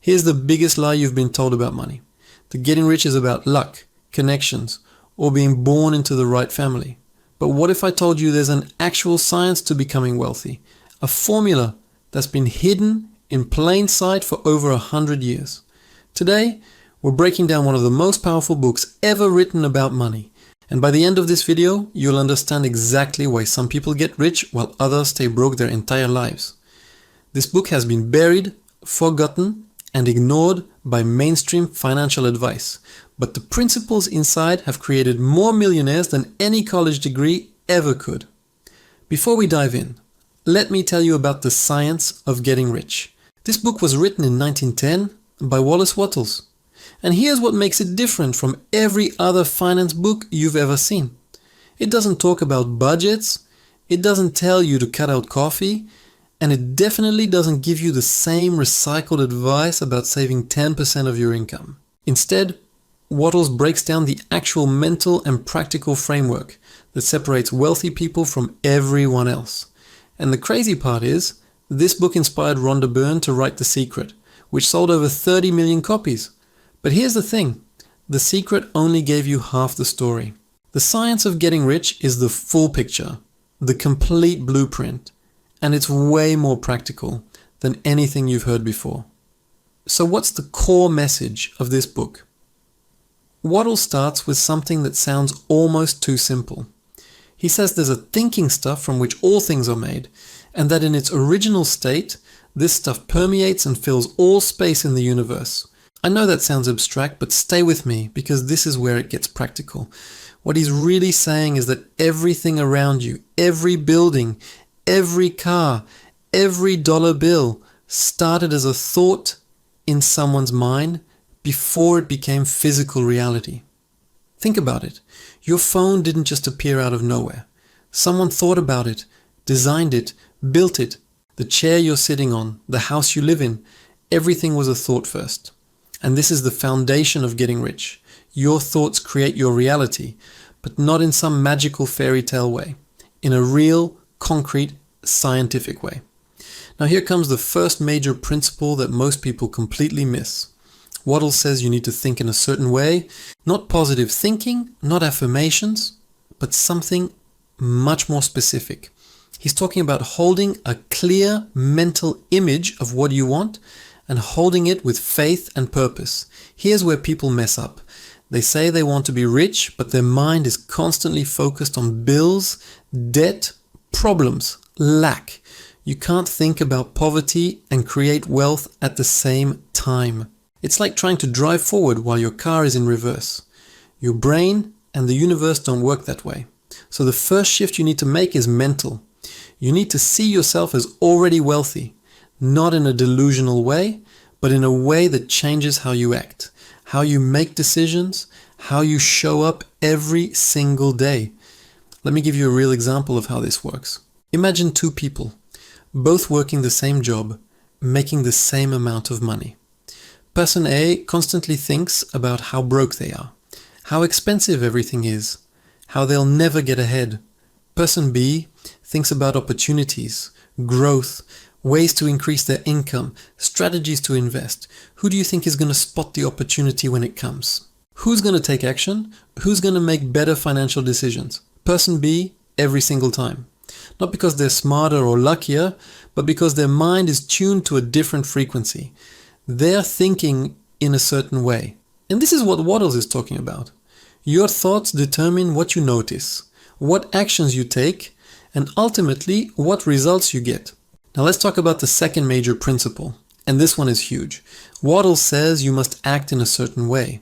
Here's the biggest lie you've been told about money. That getting rich is about luck, connections, or being born into the right family. But what if I told you there's an actual science to becoming wealthy? A formula that's been hidden in plain sight for over 100 years. Today, we're breaking down one of the most powerful books ever written about money. And by the end of this video, you'll understand exactly why some people get rich while others stay broke their entire lives. This book has been buried, forgotten, and ignored by mainstream financial advice. But the principles inside have created more millionaires than any college degree ever could. Before we dive in, let me tell you about the science of getting rich. This book was written in 1910 by Wallace Wattles. And here's what makes it different from every other finance book you've ever seen. It doesn't talk about budgets, it doesn't tell you to cut out coffee, and it definitely doesn't give you the same recycled advice about saving 10% of your income. Instead, Wattles breaks down the actual mental and practical framework that separates wealthy people from everyone else. And the crazy part is, this book inspired Rhonda Byrne to write The Secret, which sold over 30 million copies. But here's the thing, The Secret only gave you half the story. The science of getting rich is the full picture, the complete blueprint, and it's way more practical than anything you've heard before. So what's the core message of this book? Wattles starts with something that sounds almost too simple. He says there's a thinking stuff from which all things are made, and that in its original state, this stuff permeates and fills all space in the universe. I know that sounds abstract, but stay with me because this is where it gets practical. What he's really saying is that everything around you, every building, every car, every dollar bill started as a thought in someone's mind before it became physical reality. Think about it. Your phone didn't just appear out of nowhere. Someone thought about it, designed it, built it. The chair you're sitting on, the house you live in, everything was a thought first. And this is the foundation of getting rich. Your thoughts create your reality, but not in some magical fairy tale way. In a real, concrete, scientific way. Now here comes the first major principle that most people completely miss. Wattles says you need to think in a certain way, not positive thinking, not affirmations, but something much more specific. He's talking about holding a clear mental image of what you want and holding it with faith and purpose. Here's where people mess up. They say they want to be rich, but their mind is constantly focused on bills, debt, problems, lack. You can't think about poverty and create wealth at the same time. It's like trying to drive forward while your car is in reverse. Your brain and the universe don't work that way. So the first shift you need to make is mental. You need to see yourself as already wealthy, not in a delusional way, but in a way that changes how you act, how you make decisions, how you show up every single day. Let me give you a real example of how this works. Imagine two people, both working the same job, making the same amount of money. Person A constantly thinks about how broke they are, how expensive everything is, how they'll never get ahead. Person B thinks about opportunities, growth, ways to increase their income, strategies to invest. Who do you think is going to spot the opportunity when it comes? Who's going to take action? Who's going to make better financial decisions? Person B every single time. Not because they're smarter or luckier, but because their mind is tuned to a different frequency. They're thinking in a certain way. And this is what Wattles is talking about. Your thoughts determine what you notice, what actions you take, and ultimately what results you get. Now let's talk about the second major principle, and this one is huge. Wattles says you must act in a certain way.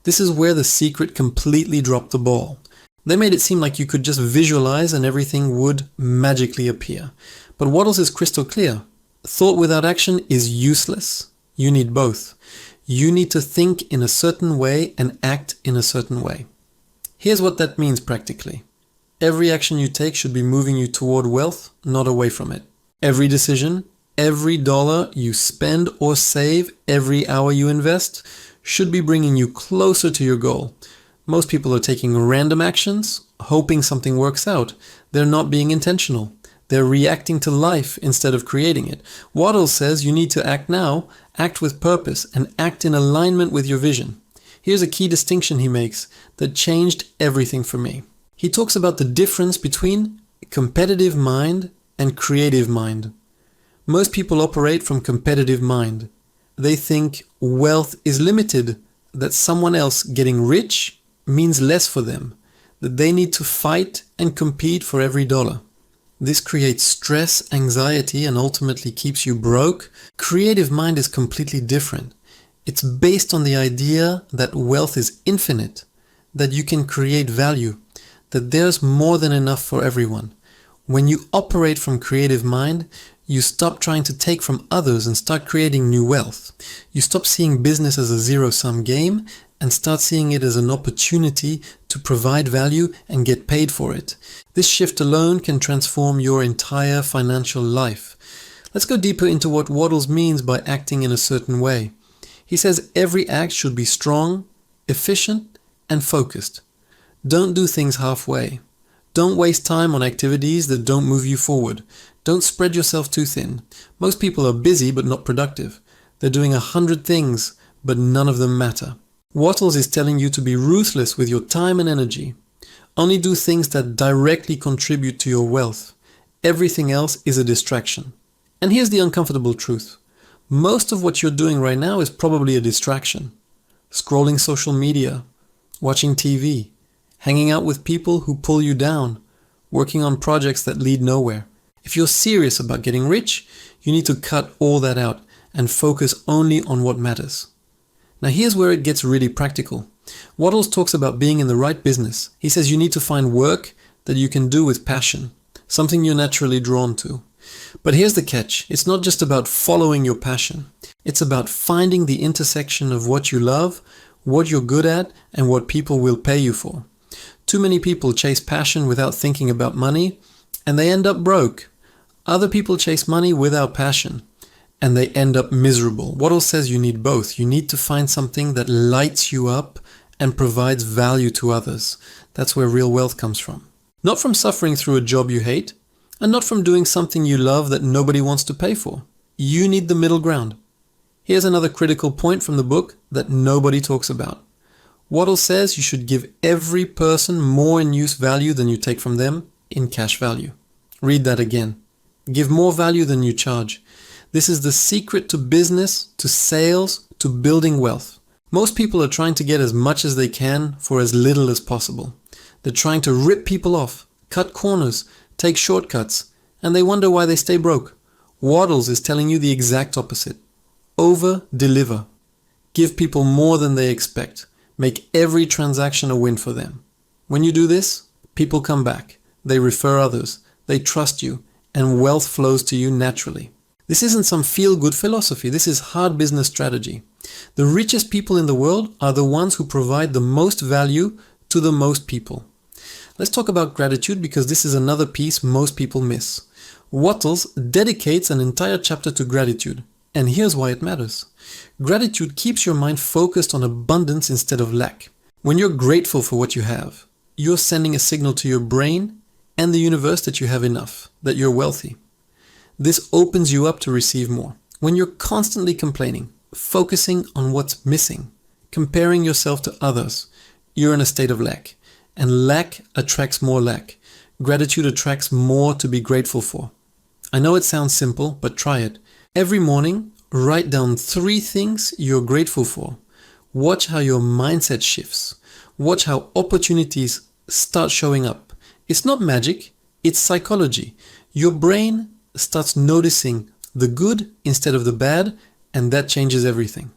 This is where The Secret completely dropped the ball. They made it seem like you could just visualize and everything would magically appear. But Wattles is crystal clear. Thought without action is useless. You need both. You need to think in a certain way and act in a certain way. Here's what that means practically. Every action you take should be moving you toward wealth, not away from it. Every decision, every dollar you spend or save, every hour you invest, should be bringing you closer to your goal. Most people are taking random actions, hoping something works out. They're not being intentional. They're reacting to life instead of creating it. Wattles says you need to act now act with purpose, and act in alignment with your vision. Here's a key distinction he makes that changed everything for me. He talks about the difference between competitive mind and creative mind. Most people operate from competitive mind. They think wealth is limited, that someone else getting rich means less for them, that they need to fight and compete for every dollar. This creates stress, anxiety, and ultimately keeps you broke. Creative mind is completely different. It's based on the idea that wealth is infinite, that you can create value, that there's more than enough for everyone. When you operate from creative mind, you stop trying to take from others and start creating new wealth. You stop seeing business as a zero-sum game and start seeing it as an opportunity to provide value and get paid for it. This shift alone can transform your entire financial life. Let's go deeper into what Wattles means by acting in a certain way. He says every act should be strong, efficient, and focused. Don't do things halfway. Don't waste time on activities that don't move you forward. Don't spread yourself too thin. Most people are busy but not productive. They're doing 100 things, but none of them matter. Wattles is telling you to be ruthless with your time and energy. Only do things that directly contribute to your wealth. Everything else is a distraction. And here's the uncomfortable truth. Most of what you're doing right now is probably a distraction. Scrolling social media, watching TV, hanging out with people who pull you down, working on projects that lead nowhere. If you're serious about getting rich, you need to cut all that out and focus only on what matters. Now here's where it gets really practical. Wattles talks about being in the right business. He says you need to find work that you can do with passion, something you're naturally drawn to. But here's the catch. It's not just about following your passion. It's about finding the intersection of what you love, what you're good at, and what people will pay you for. Too many people chase passion without thinking about money, and they end up broke. Other people chase money without passion, and they end up miserable. Wattles says you need both. You need to find something that lights you up and provides value to others. That's where real wealth comes from. Not from suffering through a job you hate, and not from doing something you love that nobody wants to pay for. You need the middle ground. Here's another critical point from the book that nobody talks about. Wattles says you should give every person more in use value than you take from them in cash value. Read that again. Give more value than you charge. This is the secret to business, to sales, to building wealth. Most people are trying to get as much as they can for as little as possible. They're trying to rip people off, cut corners, take shortcuts, and they wonder why they stay broke. Wattles is telling you the exact opposite. Over-deliver. Give people more than they expect. Make every transaction a win for them. When you do this, people come back. They refer others. They trust you, and wealth flows to you naturally. This isn't some feel-good philosophy. This is hard business strategy. The richest people in the world are the ones who provide the most value to the most people. Let's talk about gratitude because this is another piece most people miss. Wattles dedicates an entire chapter to gratitude, and here's why it matters. Gratitude keeps your mind focused on abundance instead of lack. When you're grateful for what you have, you're sending a signal to your brain and the universe that you have enough, that you're wealthy. This opens you up to receive more. When you're constantly complaining, focusing on what's missing, comparing yourself to others, you're in a state of lack. And lack attracts more lack. Gratitude attracts more to be grateful for. I know it sounds simple, but try it. Every morning, write down 3 things you're grateful for. Watch how your mindset shifts. Watch how opportunities start showing up. It's not magic, it's psychology. Your brain starts noticing the good instead of the bad, and that changes everything.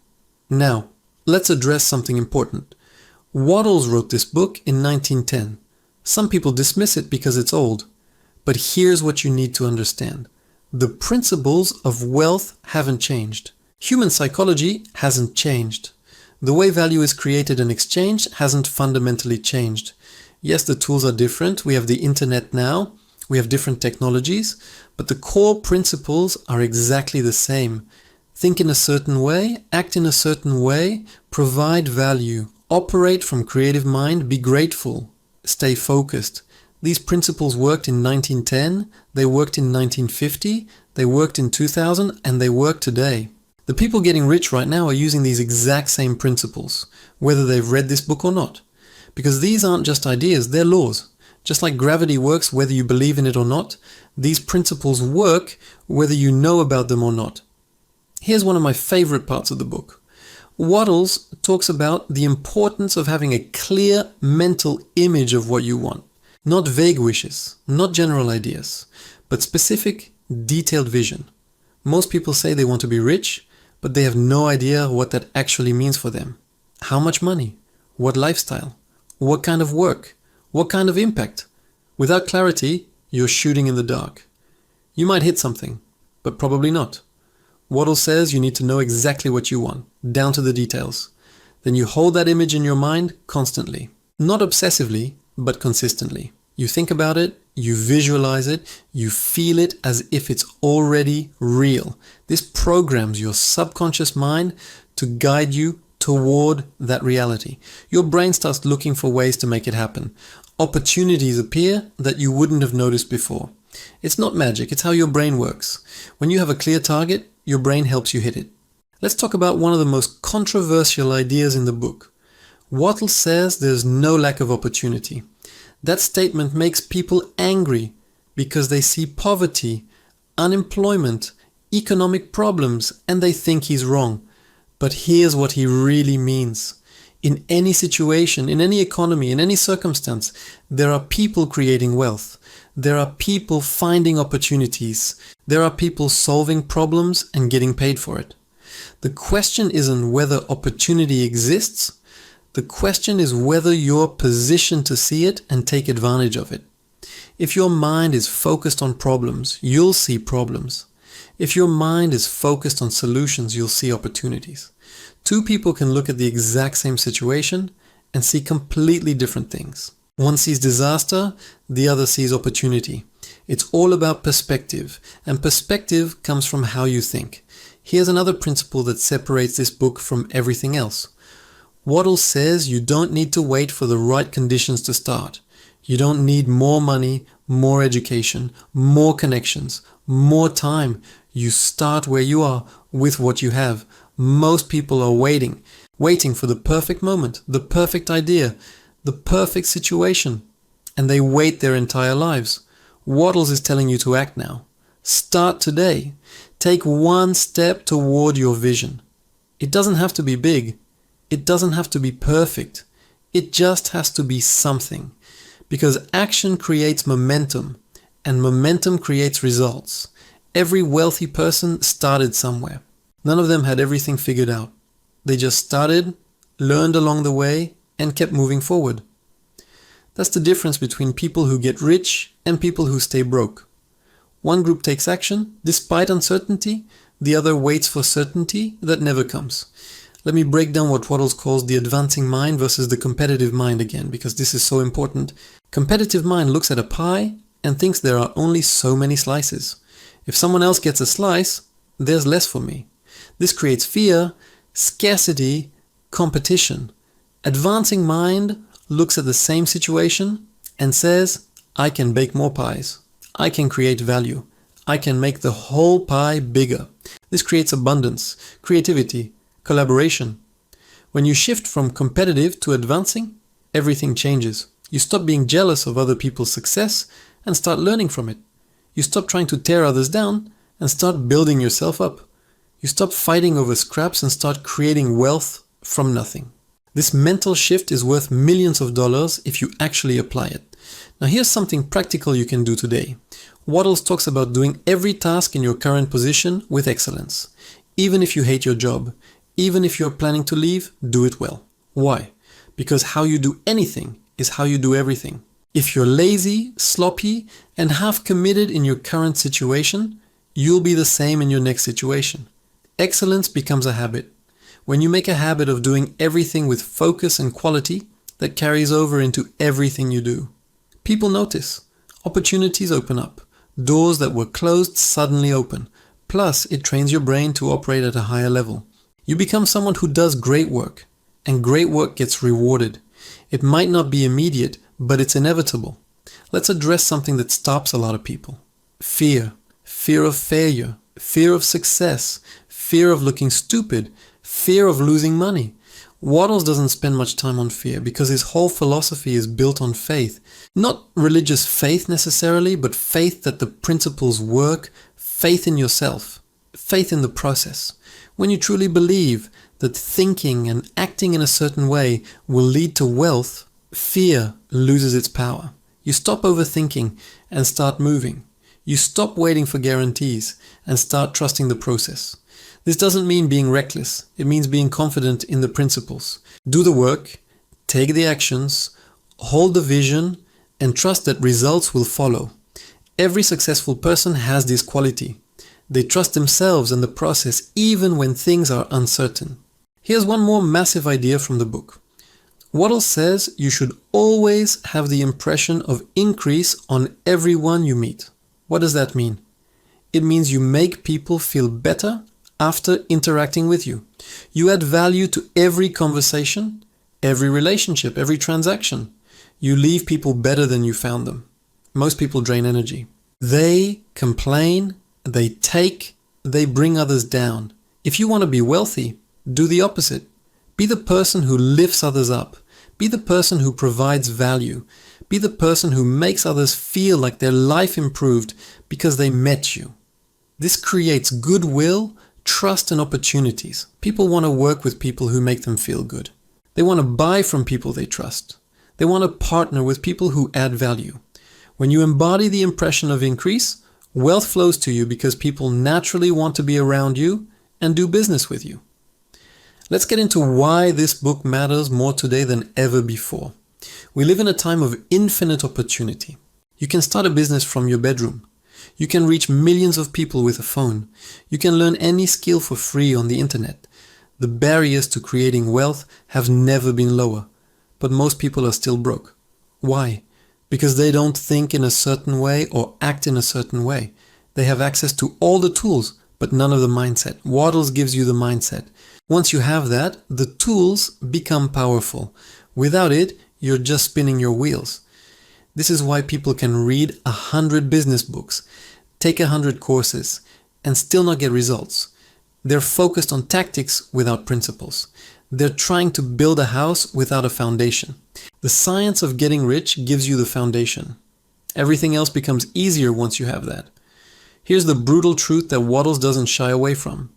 Now, let's address something important. Wattles wrote this book in 1910. Some people dismiss it because it's old. But here's what you need to understand. The principles of wealth haven't changed. Human psychology hasn't changed. The way value is created and exchanged hasn't fundamentally changed. Yes, the tools are different. We have the internet now. We have different technologies. But the core principles are exactly the same. Think in a certain way, act in a certain way, provide value, operate from creative mind, be grateful, stay focused. These principles worked in 1910, they worked in 1950, they worked in 2000, and they work today. The people getting rich right now are using these exact same principles, whether they've read this book or not. Because these aren't just ideas, they're laws. Just like gravity works whether you believe in it or not, these principles work whether you know about them or not. Here's one of my favorite parts of the book. Wattles talks about the importance of having a clear mental image of what you want. Not vague wishes, not general ideas, but specific, detailed vision. Most people say they want to be rich, but they have no idea what that actually means for them. How much money? What lifestyle? What kind of work? What kind of impact? Without clarity, you're shooting in the dark. You might hit something, but probably not. Wattles says you need to know exactly what you want, down to the details. Then you hold that image in your mind constantly. Not obsessively, but consistently. You think about it, you visualize it, you feel it as if it's already real. This programs your subconscious mind to guide you toward that reality. Your brain starts looking for ways to make it happen. Opportunities appear that you wouldn't have noticed before. It's not magic, it's how your brain works. When you have a clear target, your brain helps you hit it. Let's talk about one of the most controversial ideas in the book. Wattles says there's no lack of opportunity. That statement makes people angry because they see poverty, unemployment, economic problems, and they think he's wrong. But here's what he really means. In any situation, in any economy, in any circumstance, there are people creating wealth. There are people finding opportunities. There are people solving problems and getting paid for it. The question isn't whether opportunity exists. The question is whether you're positioned to see it and take advantage of it. If your mind is focused on problems, you'll see problems. If your mind is focused on solutions, you'll see opportunities. Two people can look at the exact same situation and see completely different things. One sees disaster, the other sees opportunity. It's all about perspective, and perspective comes from how you think. Here's another principle that separates this book from everything else. Wattles says you don't need to wait for the right conditions to start. You don't need more money, more education, more connections, more time. You start where you are with what you have. Most people are waiting for the perfect moment, the perfect idea, the perfect situation, and they wait their entire lives. Wattles is telling you to act now. Start today. Take one step toward your vision. It doesn't have to be big. It doesn't have to be perfect. It just has to be something. Because action creates momentum, and momentum creates results. Every wealthy person started somewhere. None of them had everything figured out. They just started, learned along the way, and kept moving forward. That's the difference between people who get rich and people who stay broke. One group takes action despite uncertainty, the other waits for certainty that never comes. Let me break down what Wattles calls the advancing mind versus the competitive mind again, because this is so important. Competitive mind looks at a pie and thinks there are only so many slices. If someone else gets a slice, there's less for me. This creates fear, scarcity, competition. Advancing mind looks at the same situation and says, I can bake more pies. I can create value. I can make the whole pie bigger. This creates abundance, creativity, collaboration. When you shift from competitive to advancing, everything changes. You stop being jealous of other people's success and start learning from it. You stop trying to tear others down and start building yourself up. You stop fighting over scraps and start creating wealth from nothing. This mental shift is worth millions of dollars if you actually apply it. Now here's something practical you can do today. Wattles talks about doing every task in your current position with excellence. Even if you hate your job, even if you're planning to leave, do it well. Why? Because how you do anything is how you do everything. If you're lazy, sloppy, and half committed in your current situation, you'll be the same in your next situation. Excellence becomes a habit. When you make a habit of doing everything with focus and quality, that carries over into everything you do. People notice. Opportunities open up. Doors that were closed suddenly open. Plus, it trains your brain to operate at a higher level. You become someone who does great work, and great work gets rewarded. It might not be immediate, but it's inevitable. Let's address something that stops a lot of people. Fear. Fear of failure. Fear of success. fear of looking stupid, fear of losing money. Wattles doesn't spend much time on fear because his whole philosophy is built on faith. Not religious faith necessarily, but faith that the principles work, faith in yourself, faith in the process. When you truly believe that thinking and acting in a certain way will lead to wealth, fear loses its power. You stop overthinking and start moving. You stop waiting for guarantees and start trusting the process. This doesn't mean being reckless. It means being confident in the principles. Do the work, take the actions, hold the vision, and trust that results will follow. Every successful person has this quality. They trust themselves and the process even when things are uncertain. Here's one more massive idea from the book. Wattles says you should always have the impression of increase on everyone you meet. What does that mean? It means you make people feel better after interacting with you. You add value to every conversation, every relationship, every transaction. You leave people better than you found them. Most people drain energy. They complain, they take, they bring others down. If you want to be wealthy, do the opposite. Be the person who lifts others up. Be the person who provides value. Be the person who makes others feel like their life improved because they met you. This creates goodwill, trust, and opportunities. People want to work with people who make them feel good. They want to buy from people they trust. They want to partner with people who add value. When you embody the impression of increase, wealth flows to you because people naturally want to be around you and do business with you. Let's get into why this book matters more today than ever before. We live in a time of infinite opportunity. You can start a business from your bedroom. You can reach millions of people with a phone. You can learn any skill for free on the internet. The barriers to creating wealth have never been lower, but most people are still broke. Why? Because they don't think in a certain way or act in a certain way. They have access to all the tools, but none of the mindset. Wattles gives you the mindset. Once you have that, the tools become powerful. Without it, you're just spinning your wheels. This is why people can read 100 business books, take 100 courses, and still not get results. They're focused on tactics without principles. They're trying to build a house without a foundation. The science of getting rich gives you the foundation. Everything else becomes easier once you have that. Here's the brutal truth that Wattles doesn't shy away from.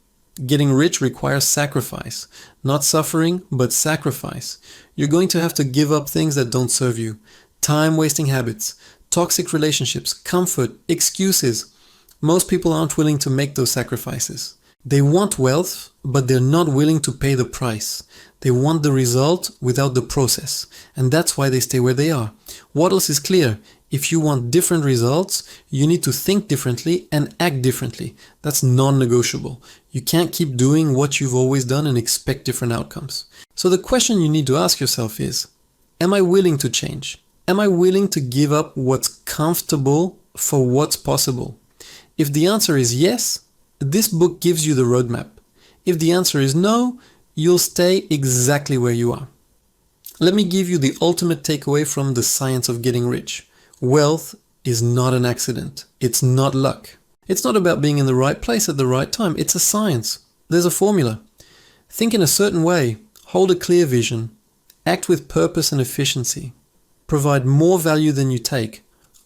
Getting rich requires sacrifice. Not suffering, but sacrifice. You're going to have to give up things that don't serve you. Time-wasting habits, toxic relationships, comfort, excuses. Most people aren't willing to make those sacrifices. They want wealth, but they're not willing to pay the price. They want the result without the process. And that's why they stay where they are. Wattles is clear. If you want different results, you need to think differently and act differently. That's non-negotiable. You can't keep doing what you've always done and expect different outcomes. So the question you need to ask yourself is, am I willing to change? Am I willing to give up what's comfortable for what's possible? If the answer is yes, this book gives you the roadmap. If the answer is no, you'll stay exactly where you are. Let me give you the ultimate takeaway from the science of getting rich. Wealth is not an accident. It's not luck. It's not about being in the right place at the right time. It's a science. There's a formula. Think in a certain way. Hold a clear vision. Act with purpose and efficiency. Provide more value than you take.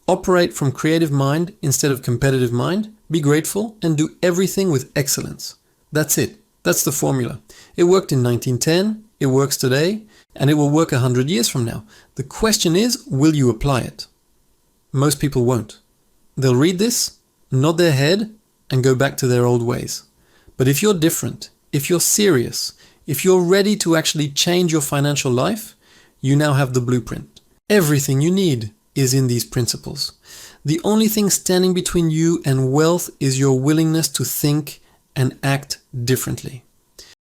Operate from creative mind instead of competitive mind. Be grateful and do everything with excellence. That's it. That's the formula. It worked in 1910. It works today. And it will work 100 years from now. The question is, will you apply it? Most people won't. They'll read this, nod their head, and go back to their old ways. But if you're different, if you're serious, if you're ready to actually change your financial life, you now have the blueprint. Everything you need is in these principles. The only thing standing between you and wealth is your willingness to think and act differently.